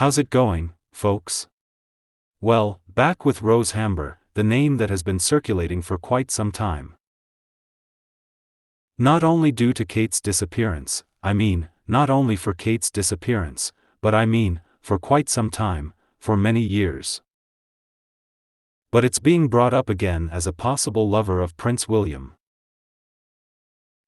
How's it going, folks? Well, back with Rose Hamber, the name that has been circulating for quite some time. Not only due to Kate's disappearance, not only for Kate's disappearance, but for quite some time, for many years. But it's being brought up again as a possible lover of Prince William.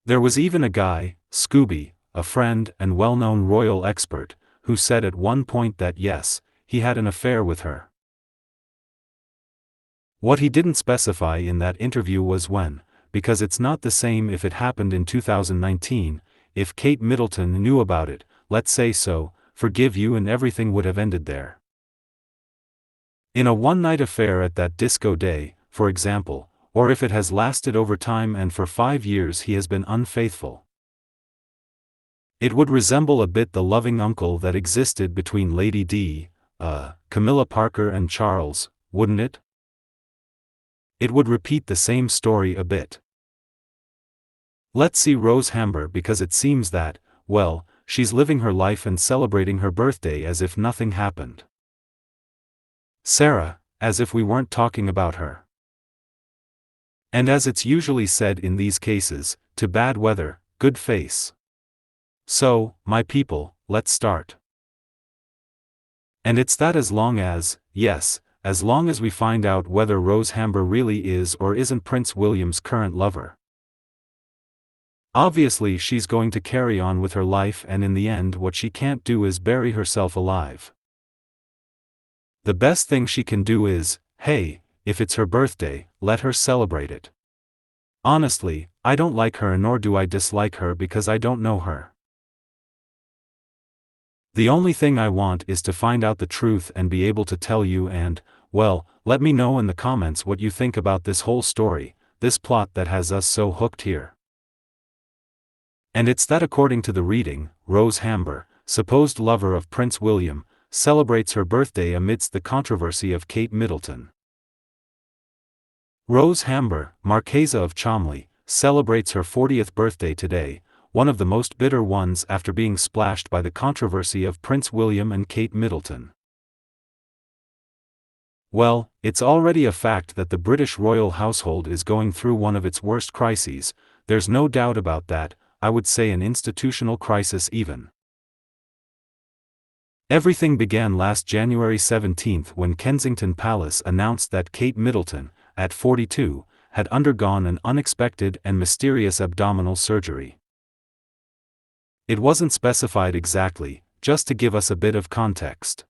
There was even a guy, Scooby, a friend and well-known royal expert, who said at one point that yes, he had an affair with her. What he didn't specify in that interview was when, because it's not the same if it happened in 2019, if Kate Middleton knew about it, let's say so, forgive you and everything would have ended there. In a one-night affair at that disco day, for example, or if it has lasted over time and for 5 years he has been unfaithful. It would resemble a bit the loving uncle that existed between Lady D, Camilla Parker and Charles, wouldn't it? It would repeat the same story a bit. Let's see Rose Hamber because it seems that, well, she's living her life and celebrating her birthday as if nothing happened. Sarah, as if we weren't talking about her. And as it's usually said in these cases, to bad weather, good face. So, my people, let's start. And it's that as long as we find out whether Rose Hamber really is or isn't Prince William's current lover. Obviously she's going to carry on with her life and in the end what she can't do is bury herself alive. The best thing she can do is, hey, if it's her birthday, let her celebrate it. Honestly, I don't like her nor do I dislike her because I don't know her. The only thing I want is to find out the truth and be able to tell you and, well, let me know in the comments what you think about this whole story, this plot that has us so hooked here. And it's that according to the reading, Rose Hamber, supposed lover of Prince William, celebrates her birthday amidst the controversy of Kate Middleton. Rose Hamber, Marchesa of Cholmondeley, celebrates her 40th birthday today, one of the most bitter ones after being splashed by the controversy of Prince William and Kate Middleton. Well, it's already a fact that the British royal household is going through one of its worst crises, there's no doubt about that, I would say an institutional crisis even. Everything began last January 17 when Kensington Palace announced that Kate Middleton, at 42, had undergone an unexpected and mysterious abdominal surgery. It wasn't specified exactly, just to give us a bit of context.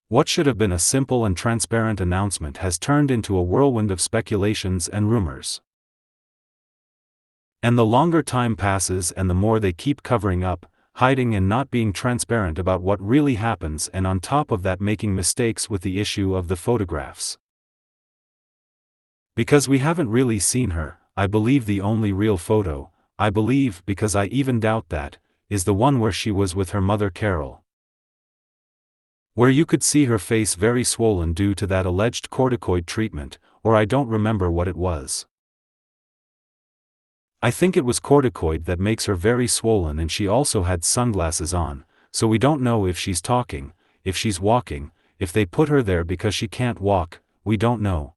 What should have been a simple and transparent announcement has turned into a whirlwind of speculations and rumors. And the longer time passes and the more they keep covering up, hiding and not being transparent about what really happens and on top of that making mistakes with the issue of the photographs. Because we haven't really seen her, I believe the only real photo, I believe because I even doubt that, is the one where she was with her mother Carol. Where you could see her face very swollen due to that alleged corticoid treatment, or I don't remember what it was. I think it was corticoid that makes her very swollen and she also had sunglasses on, so we don't know if she's talking, if she's walking, if they put her there because she can't walk, we don't know.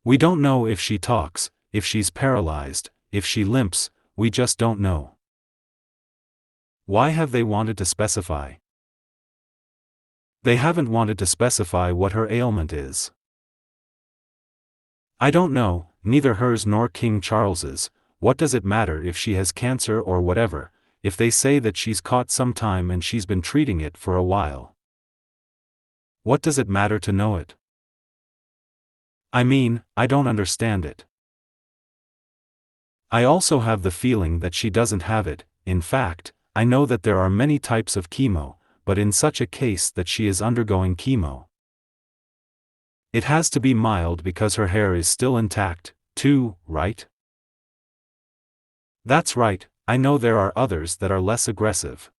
We don't know if she talks, if she's paralyzed, if she limps, we just don't know. Why have they wanted to specify? They haven't wanted to specify what her ailment is. I don't know, neither hers nor King Charles's, what does it matter if she has cancer or whatever, if they say that she's caught some time and she's been treating it for a while. What does it matter to know it? I don't understand it. I also have the feeling that she doesn't have it. In fact, I know that there are many types of chemo, but in such a case that she is undergoing chemo, it has to be mild because her hair is still intact, too, right? That's right, I know there are others that are less aggressive.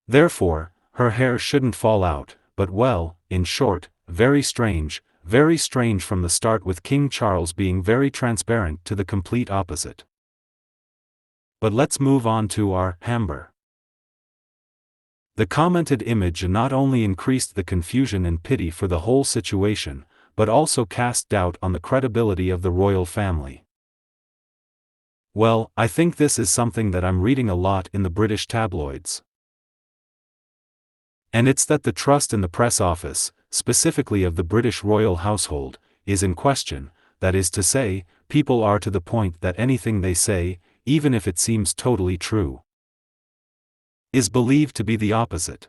Therefore, her hair shouldn't fall out, but well, in short, very strange from the start with King Charles being very transparent to the complete opposite. But let's move on to our Hamber. The commented image not only increased the confusion and pity for the whole situation, but also cast doubt on the credibility of the royal family. Well, I think this is something that I'm reading a lot in the British tabloids. And it's that the trust in the press office, specifically of the British royal household, is in question. That is to say, people are to the point that anything they say, even if it seems totally true, is believed to be the opposite.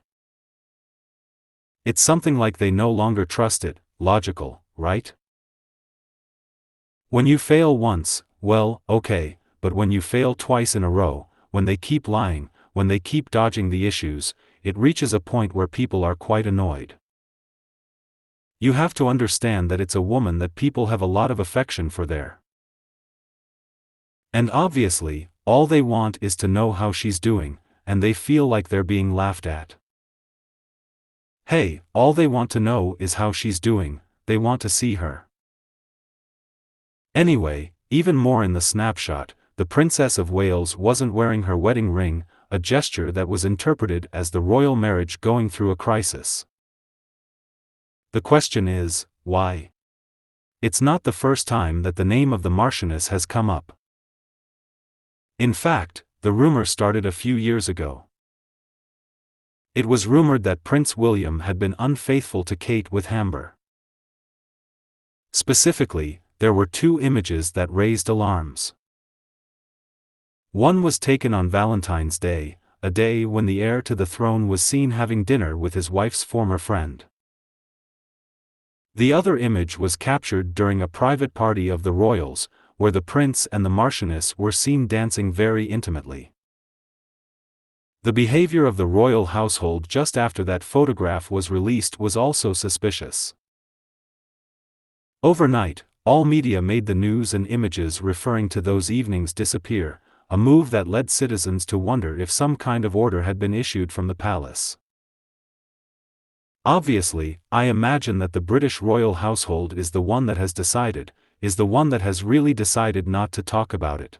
It's something like they no longer trust it. Logical, right? When you fail once, well, okay, but when you fail twice in a row, when they keep lying, when they keep dodging the issues, it reaches a point where people are quite annoyed. You have to understand that it's a woman that people have a lot of affection for there. And obviously, all they want is to know how she's doing, and they feel like they're being laughed at. Hey, all they want to know is how she's doing, they want to see her. Anyway, even more in the snapshot, the Princess of Wales wasn't wearing her wedding ring, a gesture that was interpreted as the royal marriage going through a crisis. The question is, why? It's not the first time that the name of the Marchioness has come up. In fact, the rumor started a few years ago. It was rumored that Prince William had been unfaithful to Kate with Hanbury. Specifically, there were two images that raised alarms. One was taken on Valentine's Day, a day when the heir to the throne was seen having dinner with his wife's former friend. The other image was captured during a private party of the royals, where the prince and the Marchioness were seen dancing very intimately. The behavior of the royal household just after that photograph was released was also suspicious. Overnight, all media made the news and images referring to those evenings disappear, a move that led citizens to wonder if some kind of order had been issued from the palace. Obviously, I imagine that the British royal household is the one that has decided, is the one that has really decided not to talk about it.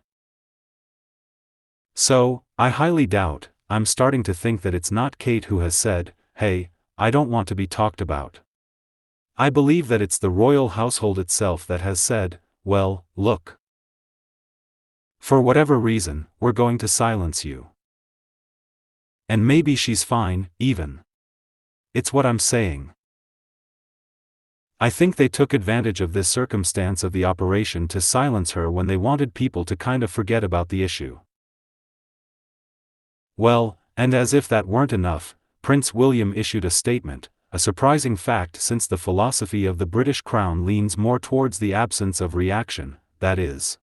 So, I highly doubt, I'm starting to think that it's not Kate who has said, hey, I don't want to be talked about. I believe that it's the royal household itself that has said, well, look. For whatever reason, we're going to silence you. And maybe she's fine, even. It's what I'm saying. I think they took advantage of this circumstance of the operation to silence her when they wanted people to kind of forget about the issue. Well, and as if that weren't enough, Prince William issued a statement, a surprising fact since the philosophy of the British Crown leans more towards the absence of reaction, that is,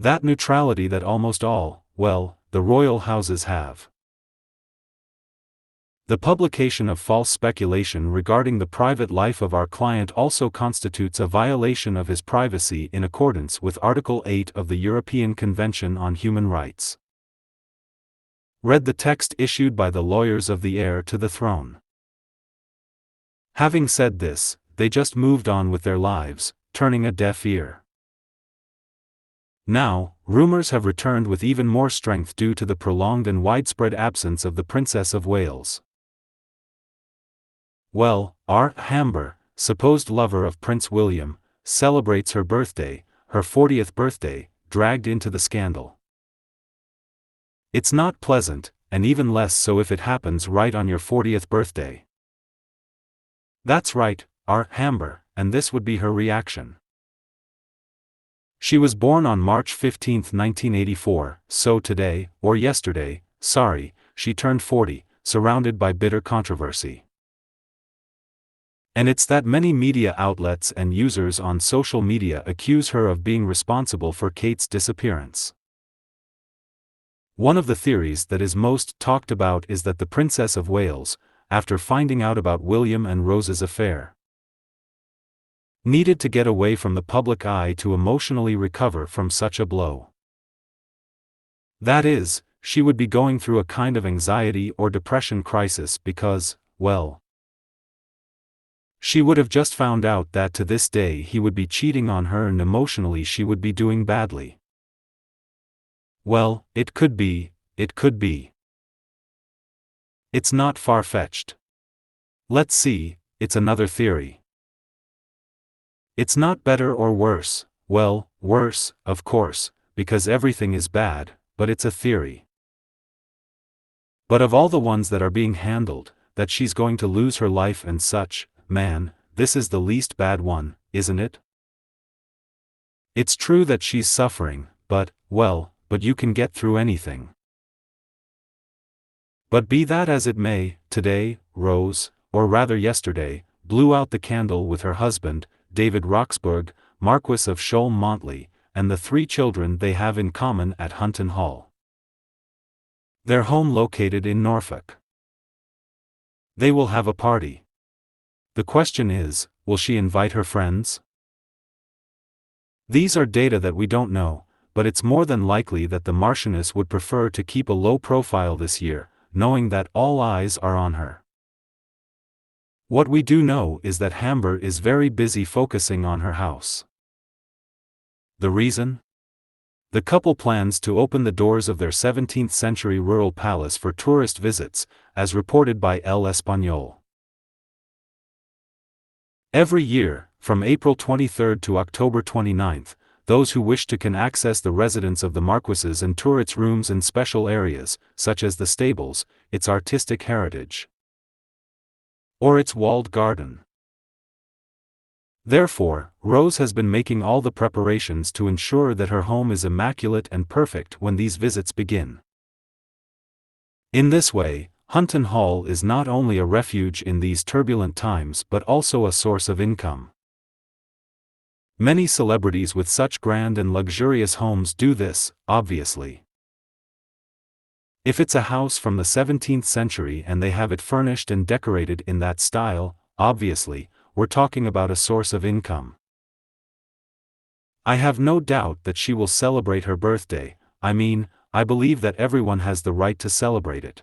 that neutrality that almost all, well, the royal houses have. The publication of false speculation regarding the private life of our client also constitutes a violation of his privacy in accordance with Article 8 of the European Convention on Human Rights. Read the text issued by the lawyers of the heir to the throne. Having said this, they just moved on with their lives, turning a deaf ear. Now, rumors have returned with even more strength due to the prolonged and widespread absence of the Princess of Wales. Well, our Hanbury, supposed lover of Prince William, celebrates her birthday, her 40th birthday, dragged into the scandal. It's not pleasant, and even less so if it happens right on your 40th birthday. That's right, our Hanbury, and this would be her reaction. She was born on March 15, 1984, so today, or yesterday, she turned 40, surrounded by bitter controversy. And it's that many media outlets and users on social media accuse her of being responsible for Kate's disappearance. One of the theories that is most talked about is that the Princess of Wales, after finding out about William and Rose's affair, needed to get away from the public eye to emotionally recover from such a blow. That is, she would be going through a kind of anxiety or depression crisis because, well, she would have just found out that to this day he would be cheating on her and emotionally she would be doing badly. Well, it could be. It's not far-fetched. Let's see, it's another theory. It's not better or worse, well, worse, of course, because everything is bad, but it's a theory. But of all the ones that are being handled, that she's going to lose her life and such, man, this is the least bad one, isn't it? It's true that she's suffering, but you can get through anything. But be that as it may, today, Rose, or rather yesterday, blew out the candle with her husband, David Roxburgh, Marquis of Shoal-Montley, and the 3 children they have in common at Hunton Hall. Their home located in Norfolk. They will have a party. The question is, will she invite her friends? These are data that we don't know, but it's more than likely that the Marchioness would prefer to keep a low profile this year, knowing that all eyes are on her. What we do know is that Hanbury is very busy focusing on her house. The reason? The couple plans to open the doors of their 17th-century rural palace for tourist visits, as reported by El Español. Every year, from April 23 to October 29, those who wish to can access the residence of the Marquises and tour its rooms and special areas, such as the stables, its artistic heritage, or its walled garden. Therefore, Rose has been making all the preparations to ensure that her home is immaculate and perfect when these visits begin. In this way, Hunton Hall is not only a refuge in these turbulent times but also a source of income. Many celebrities with such grand and luxurious homes do this, obviously. If it's a house from the 17th century and they have it furnished and decorated in that style, obviously, we're talking about a source of income. I have no doubt that she will celebrate her birthday. I believe that everyone has the right to celebrate it.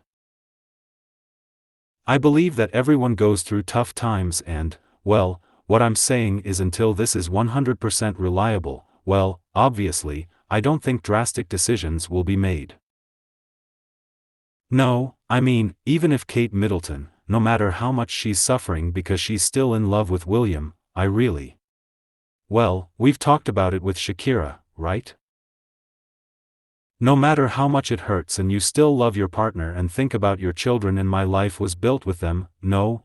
I believe that everyone goes through tough times and, well, what I'm saying is until this is 100% reliable, well, obviously, I don't think drastic decisions will be made. No, even if Kate Middleton, no matter how much she's suffering because she's still in love with William, well, we've talked about it with Shakira, right? No matter how much it hurts and you still love your partner and think about your children and my life was built with them, no.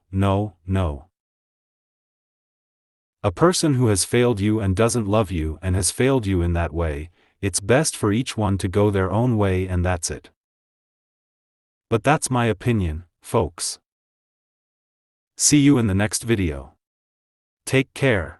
A person who has failed you and doesn't love you and has failed you in that way, it's best for each one to go their own way and that's it. But that's my opinion, folks. See you in the next video. Take care.